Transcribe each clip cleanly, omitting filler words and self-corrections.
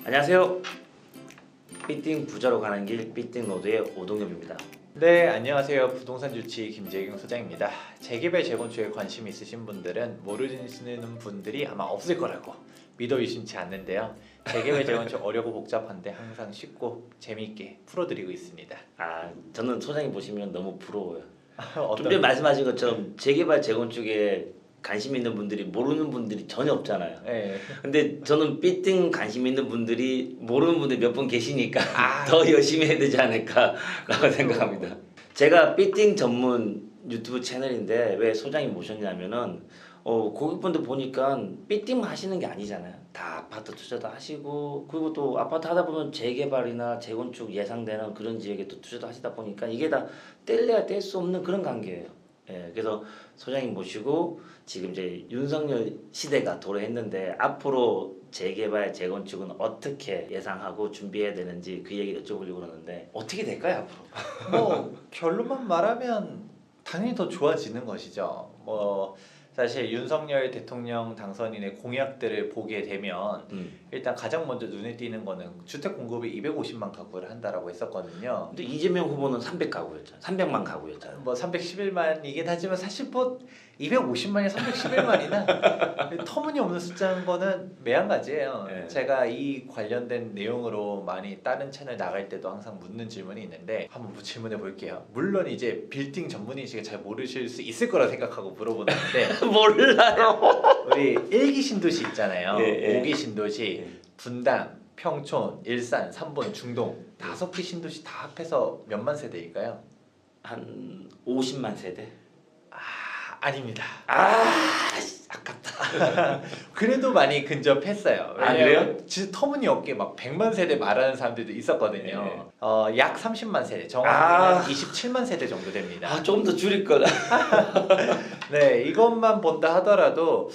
안녕하세요. 삐띵 부자로 가는 길 삐띵로드의 오동엽입니다. 네, 안녕하세요. 부동산 주치 김재경 소장입니다. 재개발 재건축에 관심 있으신 분들은 모르시는 분들이 아마 없을 거라고 믿어 의심치 않는데요. 재개발 재건축 어렵고 복잡한데 항상 쉽고 재미있게 풀어드리고 있습니다. 저는 소장님 보시면 너무 부러워요. 좀 어떤 전에 말씀하신 것처럼 재개발 재건축에 관심 있는 분들이 모르는 분들이 전혀 없잖아요. 네. 근데 저는 삐띵 관심 있는 분들이 모르는 분들이 몇 분 계시니까 더 열심히 해야 되지 않을까라고 생각합니다. 제가 삐띵 전문 유튜브 채널인데 왜 소장님 모셨냐면은 고객분들 보니까 삐띵만 하시는 게 아니잖아요. 다 아파트 투자도 하시고 그리고 또 아파트 하다 보면 재개발이나 재건축 예상되는 그런 지역에 또 투자도 하시다 보니까 이게 다 뗄래야 뗄 수 없는 그런 관계예요. 예, 그래서 소장님 모시고 지금 이제 윤석열 시대가 도래했는데 앞으로 재개발 재건축은 어떻게 예상하고 준비해야 되는지 그 얘기 여쭤보려고 그러는데 어떻게 될까요 앞으로? 뭐 결론만 말하면 당연히 더 좋아지는 것이죠. 뭐 사실 윤석열 대통령 당선인의 공약들을 보게 되면 일단 가장 먼저 눈에 띄는 거는 주택 공급이 250만 가구를 한다라고 했었거든요. 근데 이재명 후보는 300가구였잖아. 300만 가구였잖아. 뭐 311만이긴 하지만 사실 뭐 250만이 311만이나 터무니없는 숫자인 거는 매한가지예요. 네. 제가 이 관련된 내용으로 많이 다른 채널 나갈 때도 항상 묻는 질문이 있는데 한번 질문해 볼게요. 물론 이제 빌딩 전문인식을 잘 모르실 수 있을 거라 생각하고 물어보는데 몰라요. 우리 1기 신도시 있잖아요. 예, 예. 5기 신도시, 예. 분당, 평촌, 일산, 삼본, 중동 5개 신도시 다 합해서 몇만 세대일까요? 한 50만 세대? 아닙니다. 아깝다. 그래도 많이 근접했어요. 그래요? 진짜 터무니없게 막 100만 세대 말하는 사람들도 있었거든요. 약 30만 세대, 정확히 27만 세대 정도 됩니다. 좀 더 줄일 걸. 네, 이것만 본다 하더라도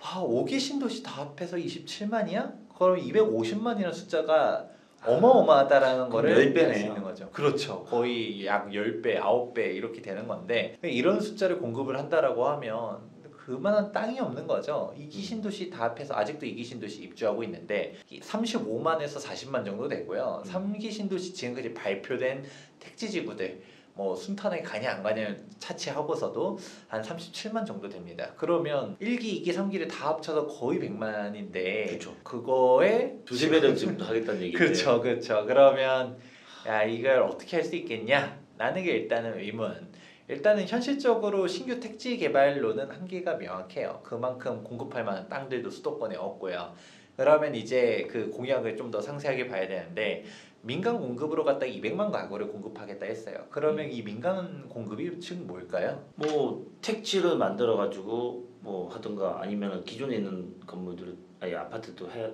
5개 신도시 다 합해서 27만이야? 그럼 250만이라는 숫자가 어마어마하다라는 거를 10배네요. 알 수 있는 거죠. 그렇죠. 거의 약 10배, 9배 이렇게 되는 건데 이런 숫자를 공급을 한다라고 하면 그만한 땅이 없는 거죠. 2기 신도시 다 합해서 아직도 2기 신도시 입주하고 있는데 35만에서 40만 정도 되고요. 3기 신도시 지금까지 발표된 택지지구들 뭐 순탄하게 가냐 안 가냐를 차치하고서도 한 37만 정도 됩니다. 그러면 1기, 2기, 3기를 다 합쳐서 거의 100만인데 그쵸. 그거에 두세 배는 지금 하겠다는 얘기인데. 그렇죠, 그렇죠. 그러면 야 이걸 어떻게 할 수 있겠냐? 라는 게 일단은 의문. 일단은 현실적으로 신규 택지 개발로는 한계가 명확해요. 그만큼 공급할 만한 땅들도 수도권에 없고요. 그러면 이제 그 공약을 좀 더 상세하게 봐야 되는데 민간 공급으로 갖다 200만 가구를 공급하겠다 했어요. 그러면 이 민간 공급이 지금 뭘까요? 뭐 택지를 만들어 가지고 뭐 하든가 아니면 기존에 있는 건물들을 아파트도 해.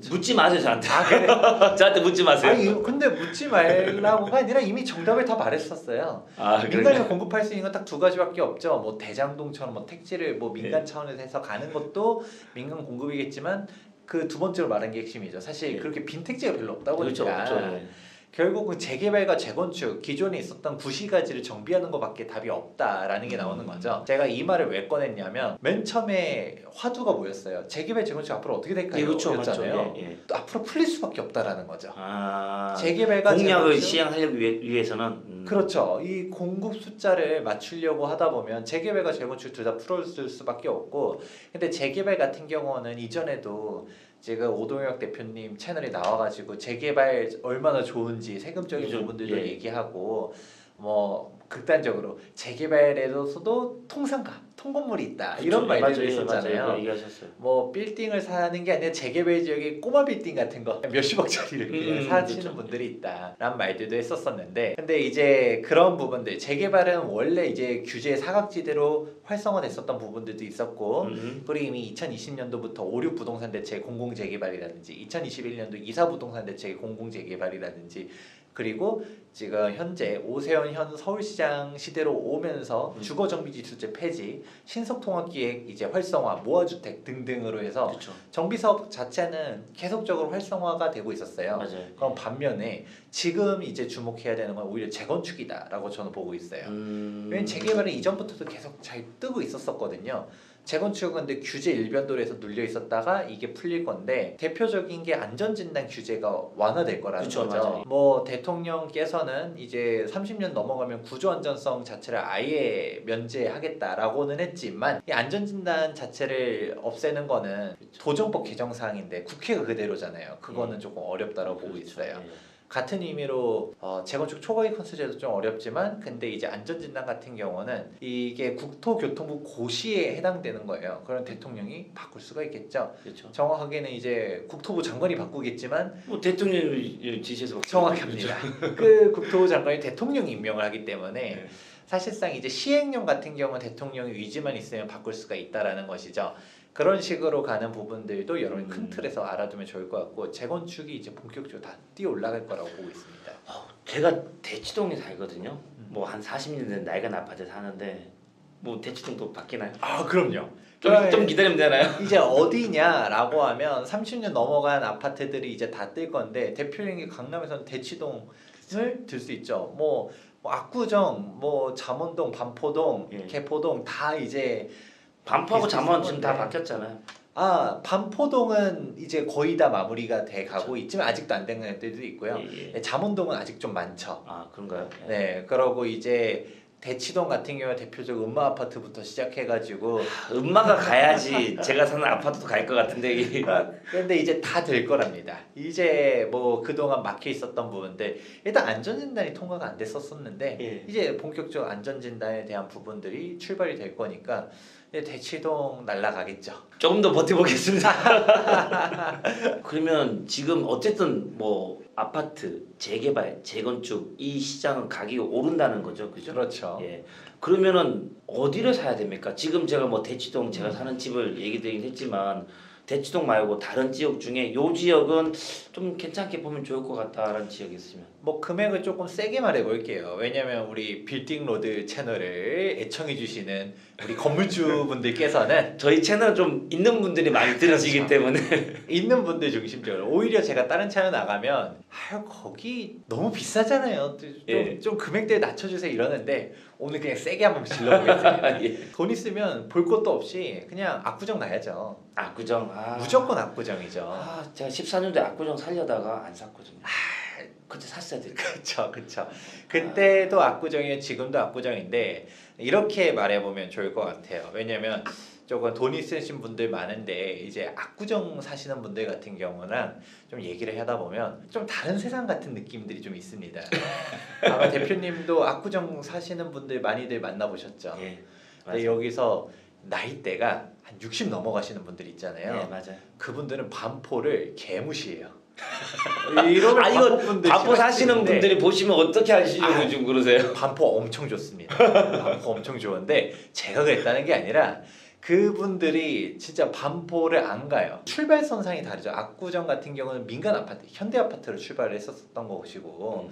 묻지 마세요 저한테. 그래? 저한테 묻지 마세요. 아니 근데 묻지 말라고가 아니라 이미 정답을 다 말했었어요. 민간에서 그러니까. 공급할 수 있는 건 딱 두 가지밖에 없죠. 뭐 대장동처럼 뭐 택지를 뭐 민간 차원에서 해서 가는 것도 민간 공급이겠지만 그 두 번째로 말한 게 핵심이죠. 사실 그렇게 빈 택지가 별로 없다 보니까 그렇죠, 그렇죠. 결국은 재개발과 재건축 기존에 있었던 구시가지를 정비하는 것밖에 답이 없다라는 게 나오는 거죠. 제가 이 말을 왜 꺼냈냐면 맨 처음에 화두가 뭐였어요? 재개발 재건축 앞으로 어떻게 될까요? 그렇죠, 였잖아요. 맞죠. 예. 또 앞으로 풀릴 수밖에 없다라는 거죠. 재개발과 공약을 재건축? 시행하려기 위해서는 그렇죠. 이 공급 숫자를 맞추려고 하다 보면 재개발과 재건축 둘 다 풀어줄 수밖에 없고, 근데 재개발 같은 경우는 이전에도 제가 오동혁 대표님 채널에 나와가지고 재개발 얼마나 좋은지 세금적인 그죠. 부분들도 예. 얘기하고 뭐 극단적으로 재개발에서도 통상가, 통건물이 있다 이런 말들도 있었잖아요. 맞아요. 얘기하셨어요. 뭐 빌딩을 사는 게 아니라 재개발 지역에 꼬마 빌딩 같은 거 몇십억짜리를 그냥 사시는 그렇죠. 분들이 있다라는 말들도 했었었는데, 근데 이제 그런 부분들 재개발은 원래 이제 규제 사각지대로 활성화됐었던 부분들도 있었고, 그리고 이미 2020년도부터 5, 6 부동산 대책 공공재개발이라든지 2021년도 2, 4 부동산 대책의 공공재개발이라든지 그리고 지금 현재 오세훈 현 서울시장 시대로 오면서 주거정비지수제 폐지, 신속통합기획 이제 활성화, 모아주택 등등으로 해서 그렇죠. 정비사업 자체는 계속적으로 활성화가 되고 있었어요. 맞아요. 그럼 반면에 지금 이제 주목해야 되는 건 오히려 재건축이다라고 저는 보고 있어요. 왜냐면 재개발은 이전부터도 계속 잘 뜨고 있었거든요. 재건축은 근데 규제 일변도로 눌려 있었다가 이게 풀릴 건데 대표적인 게 안전진단 규제가 완화될 거라는 그쵸, 거죠. 맞아요. 뭐 대통령께서는 이제 30년 넘어가면 구조 안전성 자체를 아예 면제하겠다라고는 했지만 이 안전진단 자체를 없애는 거는 도정법 개정 사항인데 국회가 그대로잖아요. 그거는 조금 어렵다고 보고 있어요. 예. 같은 의미로 재건축 초과이익 컨설제도 좀 어렵지만 근데 이제 안전진단 같은 경우는 이게 국토교통부 고시에 해당되는 거예요. 그럼 대통령이 바꿀 수가 있겠죠. 그렇죠. 정확하게는 이제 국토부 장관이 바꾸겠지만 뭐 대통령이 지시해서 정확합니다. 그 국토부 장관이 대통령이 임명을 하기 때문에 네. 사실상 이제 시행령 같은 경우는 대통령의 의지만 있으면 바꿀 수가 있다라는 것이죠. 그런 식으로 가는 부분들도 여러분이 큰 틀에서 알아두면 좋을 것 같고 재건축이 이제 본격적으로 다 뛰어 올라갈 거라고 보고 있습니다. 제가 대치동에 살거든요. 뭐 한 40년 된 낡은 아파트 사는데 뭐 대치동도 바뀌나요? 아 그럼요. 좀 기다리면 되나요? 이제 어디냐라고 하면 30년 넘어간 아파트들이 이제 다 뜰 건데 대표적인 게 강남에서는 대치동을 들 수 있죠. 뭐 압구정, 뭐 잠원동, 반포동, 예. 개포동 다 이제 반포하고 잠원 지금 다 건데. 바뀌었잖아요. 반포동은 이제 거의 다 마무리가 돼 가고 있지만 아직도 안 된 애들도 있고요. 예, 예. 잠원동은 아직 좀 많죠. 아 그런가요? 예. 네, 그러고 이제 대치동 같은 경우 대표적 음마 아파트부터 시작해가지고 음마가 가야지 제가 사는 아파트도 갈 것 같은데 이게. 근데 이제 다 될 거랍니다. 이제 뭐 그동안 막혀 있었던 부분들 일단 안전진단이 통과가 안 됐었었는데 예. 이제 본격적 안전진단에 대한 부분들이 출발이 될 거니까 이제 대치동 날라가겠죠. 조금 더 버텨보겠습니다. 그러면 지금 어쨌든 뭐 아파트 재개발, 재건축 이 시장은 가격이 오른다는 거죠, 그죠? 그렇죠. 예. 그러면은 어디를 사야 됩니까? 지금 제가 뭐 대치동 제가 사는 집을 얘기 드리긴 했지만 대치동 말고 다른 지역 중에 요 지역은 좀 괜찮게 보면 좋을 것 같다라는 지역이 있으면. 뭐 금액을 조금 세게 말해볼게요. 왜냐면 우리 빌딩로드 채널을 애청해 주시는 우리 건물주분들께서는 저희 채널 좀 있는 분들이 많이 들으시기 그렇죠. 때문에 있는 분들 중심적으로 오히려 제가 다른 채널 나가면 거기 너무 비싸잖아요. 예. 좀 금액대 낮춰주세요 이러는데 오늘 그냥 세게 한번 질러보겠습니다. 예. 돈 있으면 볼 것도 없이 그냥 압구정 가야죠. 압구정 무조건 압구정이죠. 제가 14년도에 압구정 살려다가 안 샀거든요. 그때 샀어야 됐죠. 그렇죠. 그때도 압구정이에요. 지금도 압구정인데 이렇게 말해보면 좋을 것 같아요. 왜냐면 조금 돈 있으신 분들 많은데 이제 압구정 사시는 분들 같은 경우랑 좀 얘기를 하다 보면 좀 다른 세상 같은 느낌들이 좀 있습니다. 아마 대표님도 압구정 사시는 분들 많이들 만나보셨죠. 예. 근데 여기서 나이대가 한 60 넘어가시는 분들 있잖아요. 예, 맞아요. 그분들은 반포를 개무시해요. 이런 이거 분들 반포 사시는 분들이 보시면 어떻게 하시려고 지금 그러세요? 반포 엄청 좋습니다. 반포 엄청 좋은데 제가 그랬다는 게 아니라 그분들이 진짜 반포를 안 가요. 출발선상이 다르죠. 압구정 같은 경우는 민간 아파트, 현대 아파트로 출발을 했었던 것이고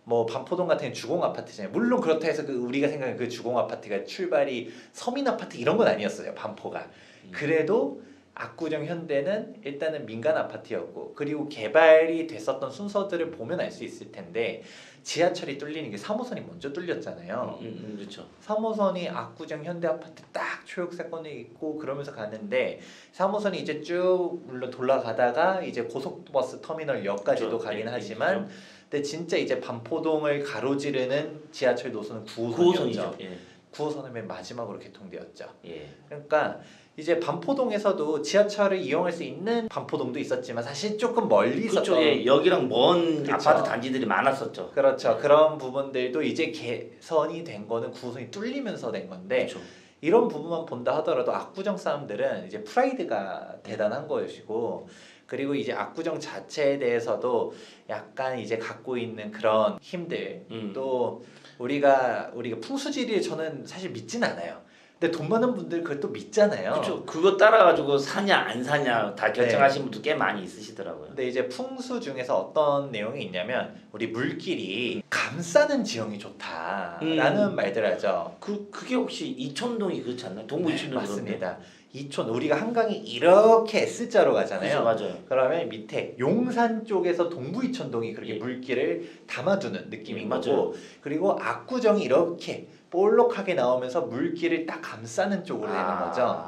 뭐 반포동 같은 경우는 주공 아파트잖아요. 물론 그렇다 해서 우리가 생각하는 그 주공 아파트가 출발이 서민 아파트 이런 건 아니었어요. 반포가. 그래도 압구정 현대는 일단은 민간 아파트였고 그리고 개발이 됐었던 순서들을 보면 알 수 있을 텐데 지하철이 뚫리는 게 3호선이 먼저 뚫렸잖아요. 그렇죠. 3호선이 압구정 현대 아파트 딱 초역세권에 있고 그러면서 가는데 3호선이 이제 쭉 물론 돌아가다가 이제 고속버스 터미널역까지도 그렇죠. 가긴 예, 하지만 근데 진짜 이제 반포동을 가로지르는 지하철 노선은 9호선이었죠. 9호선이죠. 예. 9호선은 맨 마지막으로 개통되었죠. 예. 그러니까 이제 반포동에서도 지하철을 이용할 수 있는 반포동도 있었지만 사실 조금 멀리 있었던 그렇죠. 예. 여기랑 먼 그쵸. 아파트 단지들이 많았었죠. 그렇죠. 그런 부분들도 이제 개선이 된 거는 9호선이 뚫리면서 된 건데 그렇죠. 이런 부분만 본다 하더라도 압구정 사람들은 이제 프라이드가 대단한 것이고 그리고 이제 압구정 자체에 대해서도 약간 이제 갖고 있는 그런 힘들 또 우리가 풍수지리를 저는 사실 믿진 않아요. 근데 돈 많은 분들 그걸 또 믿잖아요. 그렇죠. 그거 따라가지고 사냐 안 사냐 다 결정하신 분도 꽤 많이 있으시더라고요. 근데 이제 풍수 중에서 어떤 내용이 있냐면 우리 물길이 감싸는 지형이 좋다라는 말들 하죠. 그게 혹시 이촌동이 그렇지 않나요? 동부 이촌동 맞습니다. 이촌 우리가 한강이 이렇게 S자로 가잖아요. 그렇죠, 맞아요. 그러면 밑에 용산 쪽에서 동부 이촌동이 그렇게 예. 물길을 담아두는 느낌인 맞아요. 거고 그리고 압구정이 이렇게 볼록하게 나오면서 물길을 딱 감싸는 쪽으로 되는 거죠.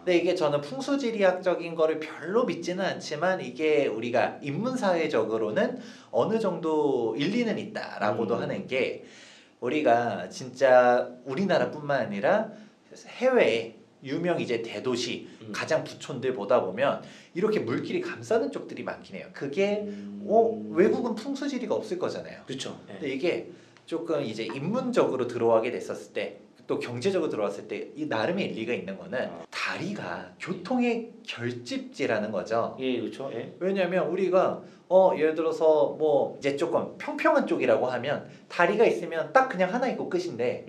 근데 이게 저는 풍수지리학적인 거를 별로 믿지는 않지만 이게 우리가 인문사회적으로는 어느 정도 일리는 있다라고도 하는 게 우리가 진짜 우리나라뿐만 아니라 해외에 유명 이제 대도시 가장 부촌들 보다 보면 이렇게 물길이 감싸는 쪽들이 많긴 해요. 그게 외국은 풍수지리가 없을 거잖아요. 그렇죠. 예. 근데 이게 조금 이제 인문적으로 들어가게 됐었을 때 또 경제적으로 들어왔을 때 이 나름의 일리가 있는 거는 다리가 교통의 결집지라는 거죠. 예, 그렇죠. 예. 왜냐면 우리가 예를 들어서 뭐 이제 조금 평평한 쪽이라고 하면 다리가 있으면 딱 그냥 하나 있고 끝인데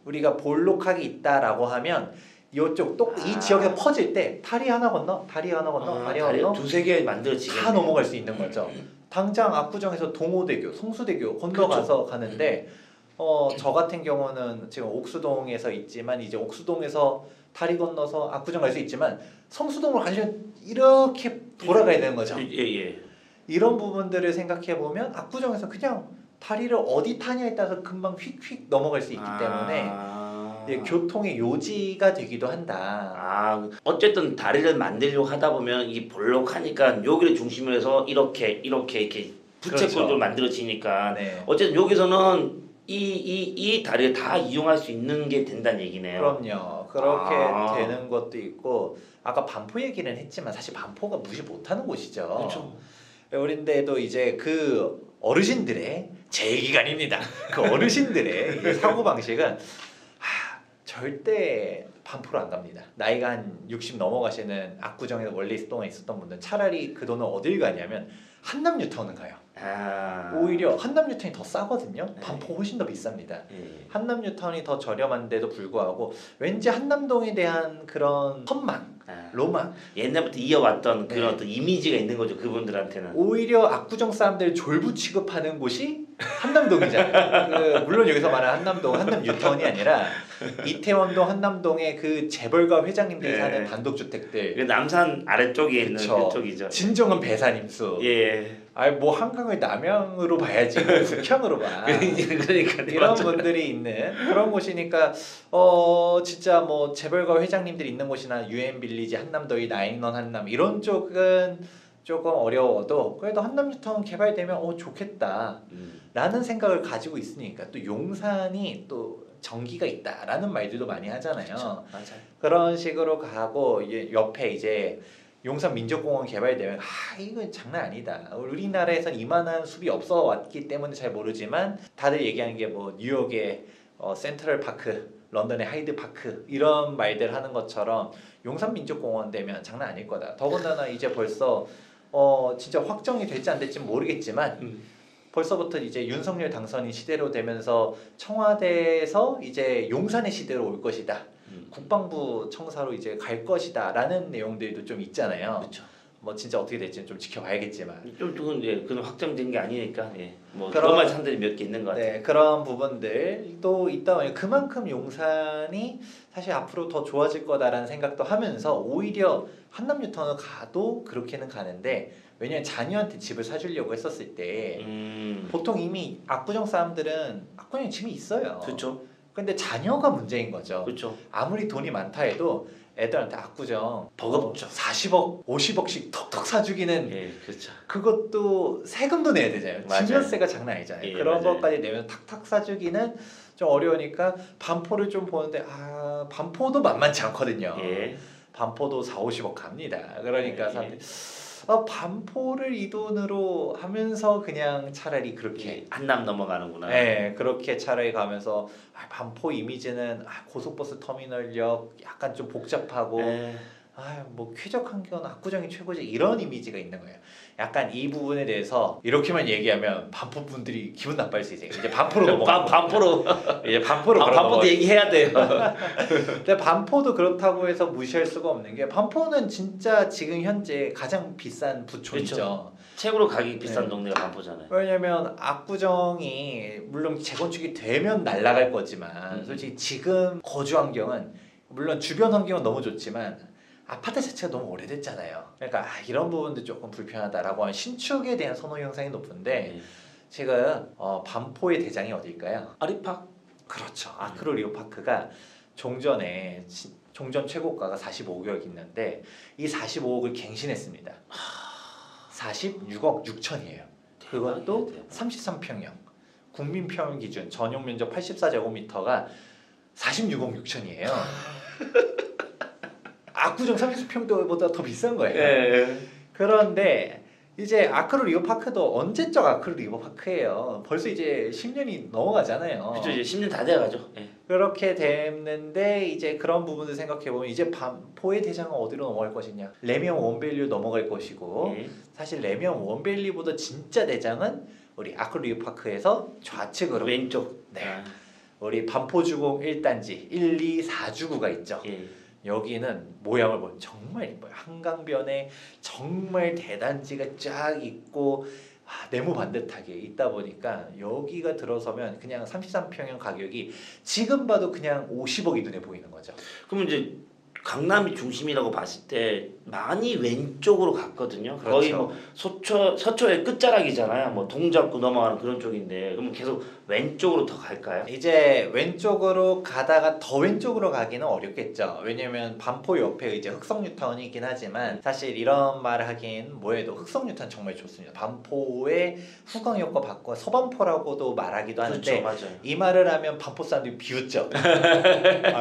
우리가 볼록하게 있다라고 하면 이쪽 또 이 지역에서 퍼질 때 다리 하나 건너, 다리 하나 건너, 다리 하나 건너 두세 개 만들어지게 다 넘어갈 수 있는 거죠. 당장 압구정에서 동호대교, 성수대교 건너가서 가는데 저 같은 경우는 지금 옥수동에서 있지만 이제 옥수동에서 다리 건너서 압구정 갈 수 있지만 성수동을 가려면 이렇게 돌아가야 되는 거죠. 예. 이런 부분들을 생각해 보면 압구정에서 그냥 다리를 어디 타냐에 따라서 금방 휙휙 넘어갈 수 있기 때문에 이제 교통의 요지가 되기도 한다. 어쨌든 다리를 만들려고 하다 보면 이게 볼록하니까 여기를 중심으로 해서 이렇게 부채꼴로 그렇죠. 만들어지니까 네. 어쨌든 여기서는 이 다리를 다 이용할 수 있는 게 된다는 얘기네요. 그럼요. 그렇게 되는 것도 있고 아까 반포 얘기는 했지만 사실 반포가 무시 못하는 곳이죠. 그렇죠. 우린데도 이제 그 어르신들의 제 얘기가 아닙니다. 그 어르신들의 이 사고 방식은 절대 반포로 안 갑니다. 나이가 한 60 넘어가시는 압구정에서 원래 동안 있었던 분들 차라리 그 돈을 어딜 가냐면 한남뉴타운은 가요. 오히려 한남뉴타운이 더 싸거든요. 반포 훨씬 더 비쌉니다. 한남뉴타운이 더 저렴한데도 불구하고 왠지 한남동에 대한 그런 선망, 로망 옛날부터 이어왔던 그런 네. 어떤 이미지가 있는 거죠. 그분들한테는. 오히려 압구정 사람들 졸부 취급하는 곳이 한남동이잖아요. 물론 여기서 말하는 한남동, 한남뉴타운이 아니라 이태원동, 한남동의 그 재벌가 회장님들이 네. 사는 단독주택들. 그 남산 아래쪽에 있는 그쵸. 그쪽이죠. 진정한 배산임수. 예. 뭐 한강을 남향으로 봐야지 뭐 북향으로 봐. 그러니까 이런 분들이 있는 그런 곳이니까 진짜 뭐 재벌가 회장님들이 있는 곳이나 유엔빌리지, 한남더위, 나인원 한남 이런 쪽은 조금 어려워도 그래도 한남뉴타운 개발되면 좋겠다 라는 생각을 가지고 있으니까 또 용산이 또 전기가 있다라는 말들도 많이 하잖아요. 그쵸. 맞아요. 그런 식으로 가고 옆에 이제 용산 민족공원 개발되면 이건 장난 아니다. 우리나라에선 이만한 숲이 없어 왔기 때문에 잘 모르지만 다들 얘기하는 게 뭐 뉴욕의 센트럴 파크, 런던의 하이드 파크 이런 말들 하는 것처럼 용산 민족공원 되면 장난 아닐 거다. 더군다나 이제 벌써 진짜 확정이 될지 안 될지 모르겠지만 벌써부터 이제 윤석열 당선인 시대로 되면서 청와대에서 이제 용산의 시대로 올 것이다. 국방부 청사로 이제 갈 것이다라는 내용들도 좀 있잖아요. 그렇죠. 뭐 진짜 어떻게 될지는 좀 지켜봐야겠지만. 좀 그건 그건 확정된 게 아니니까 뭐 그럼- 그런 사람들이 몇 개 있는 것 같아요. 네, 그런 부분들도 있다 보니 그만큼 용산이 사실 앞으로 더 좋아질 거다라는 생각도 하면서 오히려 한남뉴타운을 가도 그렇게는 가는데 왜냐면 자녀한테 집을 사주려고 했었을 때 보통 이미 압구정 사람들은 압구정에 집이 있어요. 그렇죠. 근데 자녀가 문제인 거죠. 그렇죠. 아무리 돈이 많다 해도 애들한테 압구정 버겁죠. 40억, 50억씩 턱턱 사주기는 예, 그렇죠. 그것도 세금도 내야 되잖아요. 맞아요. 증여세가 장난 아니잖아요. 예, 그런 맞아요. 것까지 내면 탁탁 사주기는 좀 어려우니까 반포를 좀 보는데 반포도 만만치 않거든요. 예. 반포도 4, 50억 갑니다. 그러니까 예. 사람들이 반포를 이 돈으로 하면서 그냥 차라리 그렇게 한남 넘어가는구나. 네, 그렇게 차라리 가면서 반포 이미지는 고속버스 터미널역 약간 좀 복잡하고 예. 뭐 쾌적한 건 압구정이 최고지 이런 이미지가 있는 거예요. 약간 이 부분에 대해서 이렇게만 얘기하면 반포 분들이 기분 나빠할 수 있어요. 이제 반포로 넘어가. 반포로 이제 반포로 반포도 얘기해야 돼요. 근데 반포도 그렇다고 해서 무시할 수가 없는 게 반포는 진짜 지금 현재 가장 비싼 부촌이죠. 그렇죠. 최고로 가격이 비싼 네. 동네가 반포잖아요. 왜냐면 압구정이 물론 재건축이 되면 날아갈 거지만 솔직히 지금 거주 환경은 물론 주변 환경은 너무 좋지만 아파트 자체가 너무 오래됐잖아요. 그러니까 이런 부분도 조금 불편하다라고 하면 신축에 대한 선호 형상이 높은데 지금 반포의 대장이 어딜까요? 아리팍. 그렇죠. 아크로리오파크가 종전에 종전 최고가가 45억이 있는데 이 45억을 갱신했습니다. 46억 6천이에요. 그것도 대박이네, 대박. 33평형. 국민 평형 기준 전용 면적 84제곱미터가 46억 6천이에요. 압구정 30평대보다 더 비싼 거예요. 예. 그런데 이제 아크로 리버파크도 언제적 아크로 리버파크예요. 벌써 이제 10년이 넘어가잖아요. 그렇죠. 이제 10년 다 돼가죠. 예. 그렇게 됐는데 이제 그런 부분을 생각해 보면 이제 포의 대장은 어디로 넘어갈 것이냐? 레미안 원밸류 넘어갈 것이고 예. 사실 레미안 원밸리보다 진짜 대장은 우리 아크로 리버파크에서 좌측으로 왼쪽. 네. 아, 우리 반포주공 1단지 1, 2, 4주구가 있죠. 예. 여기는 모양을 보면 정말 예뻐요. 한강변에 정말 대단지가 쫙 있고 네모 반듯하게 있다 보니까 여기가 들어서면 그냥 33평형 가격이 지금 봐도 그냥 50억이 눈에 보이는 거죠. 그러면 이제 강남이 중심이라고 봤을 때 많이 왼쪽으로 갔거든요. 거의 그렇죠. 뭐 서초의 끝자락이잖아요. 뭐 동작구 넘어가는 그런 쪽인데 그러면 계속 왼쪽으로 더 갈까요? 이제 왼쪽으로 가다가 더 왼쪽으로 가기는 어렵겠죠. 왜냐면 반포 옆에 이제 흑석뉴타운이 있긴 하지만 사실 이런 말을 하긴 뭐해도 흑석뉴타운 정말 좋습니다. 반포의 후광역과 바꿔 서반포라고도 말하기도 하는데 그렇죠, 맞아요. 이 말을 하면 반포 사람들이 비웃죠.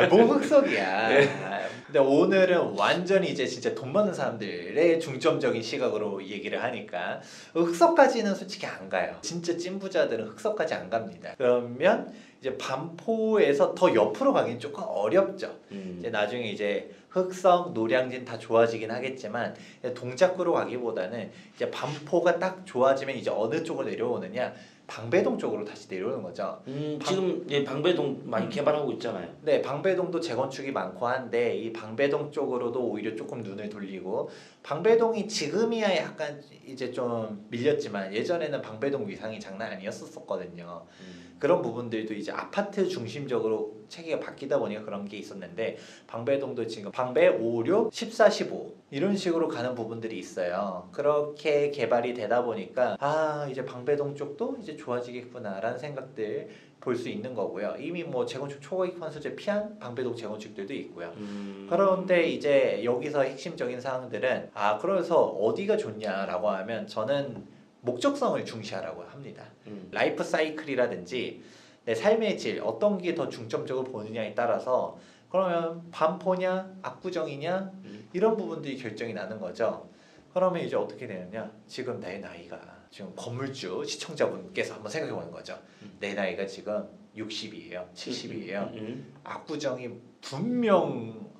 뭐 흑석이야. 근데 오늘은 완전히 이제 진짜 돈 많은 사람들의 중점적인 시각으로 얘기를 하니까 흑석까지는 솔직히 안 가요. 진짜 찐부자들은 흑석까지 안 갑니다. 그러면 이제 반포에서 더 옆으로 가기는 조금 어렵죠. 이제 나중에 이제 흑석, 노량진 다 좋아지긴 하겠지만 동작구로 가기보다는 이제 반포가 딱 좋아지면 이제 어느 쪽으로 내려오느냐 방배동 쪽으로 다시 내려오는 거죠. 지금 예, 방배동 많이 개발하고 있잖아요. 네, 방배동도 재건축이 많고 한데 이 방배동 쪽으로도 오히려 조금 눈을 돌리고 방배동이 지금이야 약간 이제 좀 밀렸지만 예전에는 방배동 위상이 장난 아니었었거든요. 그런 부분들도 이제 아파트 중심적으로 체계가 바뀌다 보니까 그런 게 있었는데 방배동도 지금 방배 5, 6, 14, 15 이런 식으로 가는 부분들이 있어요. 그렇게 개발이 되다 보니까 이제 방배동 쪽도 이제 좋아지겠구나라는 생각들 볼 수 있는 거고요. 이미 뭐 재건축 초과이익 환수제 피한 방배동 재건축들도 있고요. 그런데 이제 여기서 핵심적인 사항들은 그래서 어디가 좋냐라고 하면 저는 목적성을 중시하라고 합니다. 라이프 사이클이라든지 내 삶의 질 어떤 게 더 중점적으로 보느냐에 따라서 그러면 반포냐 압구정이냐 이런 부분들이 결정이 나는 거죠. 그러면 이제 어떻게 되느냐? 지금 내 나이가 지금 건물주 시청자분께서 한번 생각해 보는 거죠. 내 나이가 지금 60이에요, 70이에요. 압구정이 분명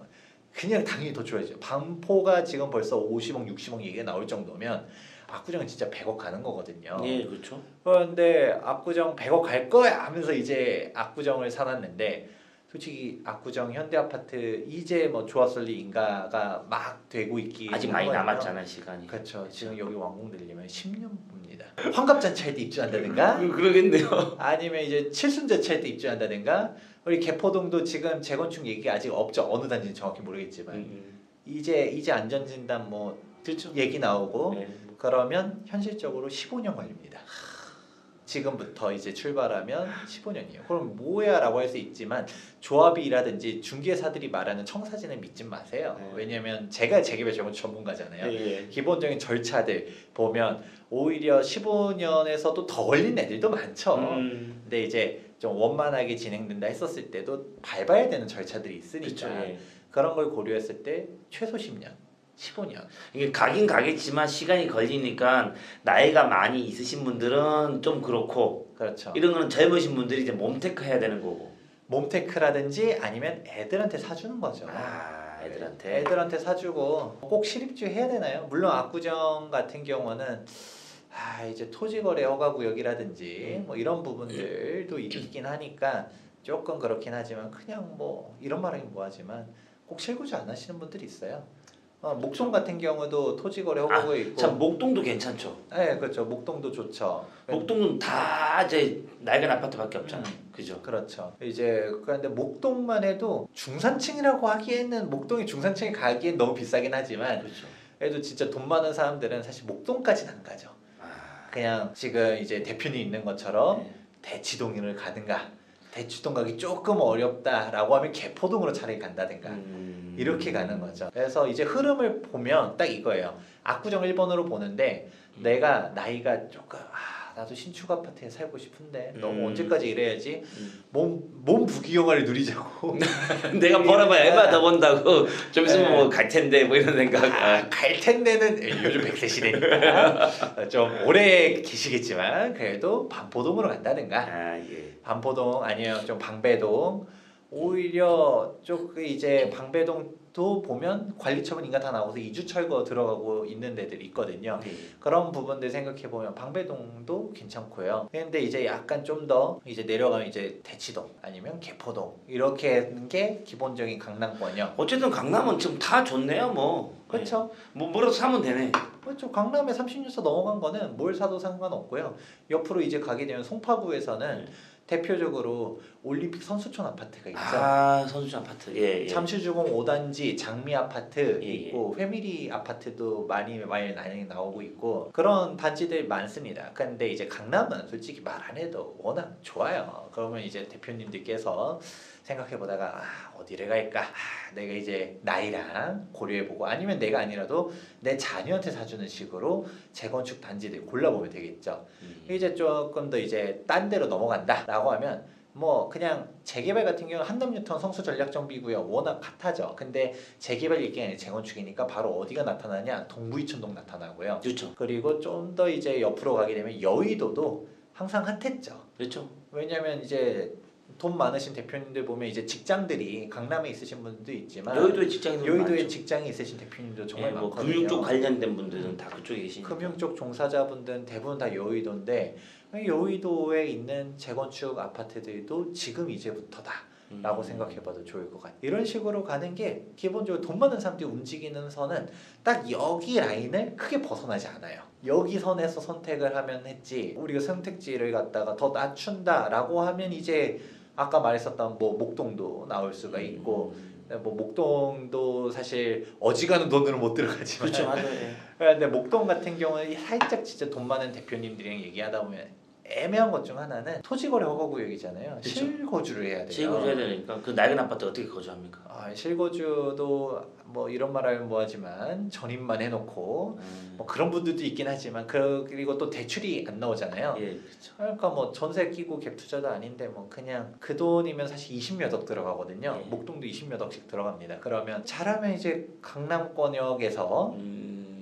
그냥 당연히 더 좋아지죠. 반포가 지금 벌써 50억, 60억 얘기가 나올 정도면 압구정은 진짜 100억 가는 거거든요. 예, 그렇죠. 그런데 압구정 100억 갈 거야 하면서 이제 압구정을 사놨는데 솔직히 압구정 현대아파트 이제 뭐 조합설리 인가가 막 되고 있기 아직 많이 남았잖아요, 시간이. 그렇죠. 지금 여기 완공되려면 10년입니다. 환갑잔치할 때 입주한다든가 그러겠네요. 아니면 이제 칠순자치할 때 입주한다든가 우리 개포동도 지금 재건축 얘기가 아직 없죠. 어느 단지는 정확히 모르겠지만 이제 안전진단 뭐 그렇죠. 얘기 나오고 네. 그러면 현실적으로 15년 걸립니다. 지금부터 이제 출발하면 15년이에요. 그럼 뭐야라고 할 수 있지만 조합이라든지 중개사들이 말하는 청사진을 믿지 마세요. 왜냐면 제가 재개발 재건축 전문가잖아요. 예. 기본적인 절차들 보면 오히려 15년에서도 더 걸린 애들도 많죠. 근데 이제 좀 원만하게 진행된다 했었을 때도 밟아야 되는 절차들이 있으니까 그렇죠. 예. 그런 걸 고려했을 때 최소 10년, 15년. 이게 가긴 가겠지만 시간이 걸리니까 나이가 많이 있으신 분들은 좀 그렇고 그렇죠. 이런 거는 젊으신 분들이 이제 몸테크 해야 되는 거고. 몸테크라든지 아니면 애들한테 사주는 거죠. 애들한테 사주고 꼭 실입주 해야 되나요? 물론 압구정 같은 경우는 이제 토지거래 허가구역이라든지 뭐 이런 부분들도 있긴 하니까 조금 그렇긴 하지만 그냥 뭐 이런 말하긴 뭐하지만 꼭 실구주 안 하시는 분들이 있어요. 목동 같은 경우도 토지거래 허가구에 있고 참 목동도 괜찮죠. 네, 그렇죠. 목동도 좋죠. 목동은 다 이제 낡은 아파트밖에 없잖아. 그죠? 그렇죠. 이제 그런데 목동만 해도 중산층이라고 하기에는 목동이 중산층에 가기엔 너무 비싸긴 하지만 그렇죠. 그래도 진짜 돈 많은 사람들은 사실 목동까지는 안 가죠. 그냥 지금 이제 대표님 있는 것처럼 네. 대치동을 가든가 대치동 가기 조금 어렵다라고 하면 개포동으로 차라리 간다든가 이렇게 가는 거죠. 그래서 이제 흐름을 보면 딱 이거예요. 압구정 1번으로 보는데 내가 나이가 조금 나도 신축 아파트에 살고 싶은데 너무 언제까지 이래야지 몸 부귀영화를 누리자고 내가 벌어봐야 얼마 더 번다고 좀 있으면 뭐 갈 텐데 뭐 이런 생각. 갈 텐데는 요즘 100세 시대니까 좀 오래 계시겠지만 그래도 반포동으로 간다든가 예. 반포동 아니면 좀 방배동 오히려 좀 이제 방배동도 보면 관리처분 인가 다 나와서 이주 철거 들어가고 있는 데들이 있거든요. 네. 그런 부분들 생각해 보면 방배동도 괜찮고요. 근데 이제 약간 좀 더 이제 내려가면 이제 대치동 아니면 개포동 이렇게 하는 게 기본적인 강남권이요. 어쨌든 강남은 지금 다 좋네요, 뭐. 그렇죠. 뭐라도 사면 되네. 그렇죠. 강남에 36서 넘어간 거는 뭘 사도 상관없고요. 옆으로 이제 가게 되면 송파구에서는 대표적으로 올림픽 선수촌 아파트가 있죠. 선수촌 아파트. 예. 잠실주공 5단지 장미 아파트 예, 있고 회미리 아파트도 많이 나오고 있고 그런 단지들 많습니다. 근데 이제 강남은 솔직히 말 안 해도 워낙 좋아요. 그러면 이제 대표님들께서 생각해 보다가 어디를 갈까? 내가 이제 나이랑 고려해보고 아니면 내가 아니라도 내 자녀한테 사주는 식으로 재건축 단지들 골라보면 되겠죠. 이제 조금 더 이제 딴 데로 넘어간다라고 하면 뭐 그냥 재개발 같은 경우 한남뉴턴 성수전략정비구역 워낙 핫하죠. 근데 재개발이 아니라 재건축이니까 바로 어디가 나타나냐? 동부이촌동 나타나고요. 그렇죠. 그리고 좀 더 이제 옆으로 가게 되면 여의도도 항상 핫했죠. 그렇죠. 왜냐면 이제 돈 많으신 대표님들 보면 이제 직장들이 강남에 있으신 분들도 있지만 여의도에 직장이 있으신 대표님도 정말 뭐 많거든요. 금융 쪽 관련된 분들은 다 그쪽에 계시니까. 금융 쪽 종사자분들은 대부분 다 여의도인데 여의도에 있는 재건축 아파트들도 지금 이제부터다. 라고 생각해봐도 좋을 것 같아요. 이런 식으로 가는 게 기본적으로 돈 많은 사람들이 움직이는 선은 딱 여기 라인을 크게 벗어나지 않아요. 여기 선에서 선택을 하면 했지 우리가 선택지를 갖다가 더 낮춘다라고 하면 이제 아까 말했었던 뭐 목동도 나올 수가 있고 뭐 목동도 사실 어지간한 돈으로 못 들어가지만 그렇죠, 맞아요. 근데 목동 같은 경우는 살짝 진짜 돈 많은 대표님들이랑 얘기하다 보면 애매한 것 중 하나는 토지거래 허가구역이잖아요. 그쵸. 실거주를 해야 돼요. 실거주해야 되니까 그 낡은 아파트 어떻게 거주합니까? 실거주도 뭐 이런 말하면 뭐하지만 전입만 해놓고 뭐 그런 분들도 있긴 하지만 그리고 또 대출이 안 나오잖아요. 예, 그렇죠. 그러니까 뭐 전세 끼고 갭 투자도 아닌데 뭐 그냥 그 돈이면 사실 20몇 억 들어가거든요. 예. 목동도 20몇 억씩 들어갑니다. 그러면 잘하면 이제 강남권역에서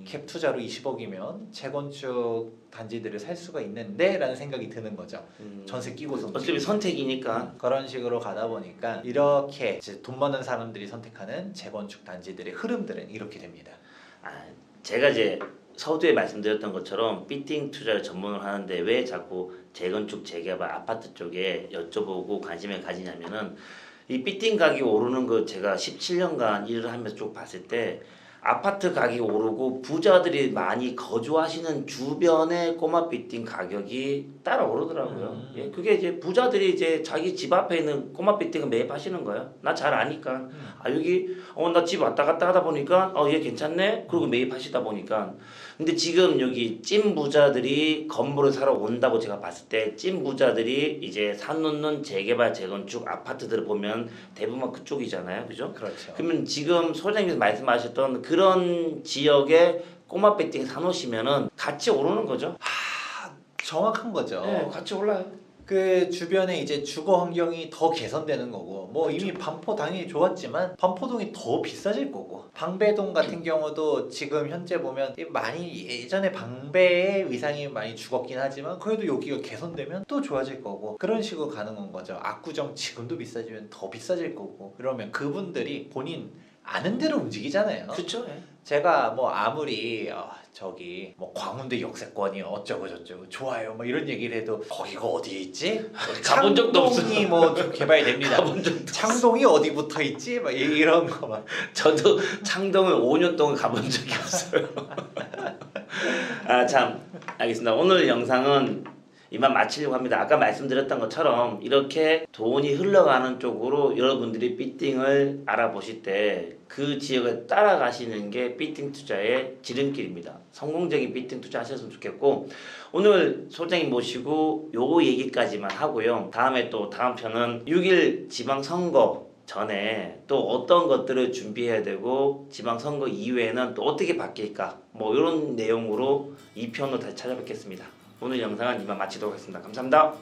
갭 투자로 20억이면 재건축 단지들을 살 수가 있는데 라는 생각이 드는 거죠. 전세 끼고서 어차피 선택이니까. 그런 식으로 가다 보니까 이렇게 이제 돈 많은 사람들이 선택하는 재건축 단지들의 흐름들은 이렇게 됩니다. 제가 이제 서두에 말씀드렸던 것처럼 피팅 투자를 전문으로 하는데 왜 자꾸 재건축 재개발 아파트 쪽에 여쭤보고 관심을 가지냐면은 이 피팅 가격이 오르는 거 제가 17년간 일을 하면서 쭉 봤을 때 아파트 가격이 오르고 부자들이 많이 거주하시는 주변의 꼬마 빌딩 가격이 따라 오르더라고요. 예, 그게 이제 부자들이 이제 자기 집 앞에 있는 꼬마 빌딩을 매입하시는 거예요. 나 잘 아니까. 여기 나 집 왔다 갔다 하다 보니까 얘 괜찮네. 그리고 매입하시다 보니까. 근데 지금 여기 찐 부자들이 건물을 사러 온다고 제가 봤을 때 찐 부자들이 이제 사놓는 재개발 재건축 아파트들을 보면 대부분 그쪽이잖아요. 그죠? 그렇죠. 그러면 지금 소장님께서 말씀하셨던 그런 지역에 꼬마 빌딩 사놓으시면은 같이 오르는 거죠. 정확한 거죠. 네, 같이 올라요. 그 주변에 이제 주거 환경이 더 개선되는 거고 뭐 이미 반포 당연히 좋았지만 반포동이 더 비싸질 거고 방배동 같은 경우도 지금 현재 보면 많이 예전에 방배의 위상이 많이 죽었긴 하지만 그래도 여기가 개선되면 또 좋아질 거고 그런 식으로 가는 건 거죠. 압구정 지금도 비싸지면 더 비싸질 거고 그러면 그분들이 본인 아는 대로 움직이잖아요. 그렇죠. 제가 뭐 아무리 저기 뭐 광운대 역세권이 어쩌고 저쩌고 좋아요 뭐 이런 얘기를 해도 거기가 어디에 있지? 가본 적도 없어요. 창동이 뭐 개발됩니다. 가본 적도 창동이 어디 붙어 있지? 막 이런 거 막. 저도 창동을 5년 동안 가본 적이 없어요. 참 알겠습니다. 오늘 영상은 이만 마치려고 합니다. 아까 말씀드렸던 것처럼 이렇게 돈이 흘러가는 쪽으로 여러분들이 피팅을 알아보실 때 그 지역을 따라가시는 게 피팅 투자의 지름길입니다. 성공적인 피팅 투자 하셨으면 좋겠고, 오늘 소장님 모시고 요 얘기까지만 하고요. 다음에 또 다음 편은 6일 지방선거 전에 또 어떤 것들을 준비해야 되고 지방선거 이후에는 또 어떻게 바뀔까, 뭐 이런 내용으로 2편으로 다시 찾아뵙겠습니다. 오늘 영상은 이만 마치도록 하겠습니다. 감사합니다.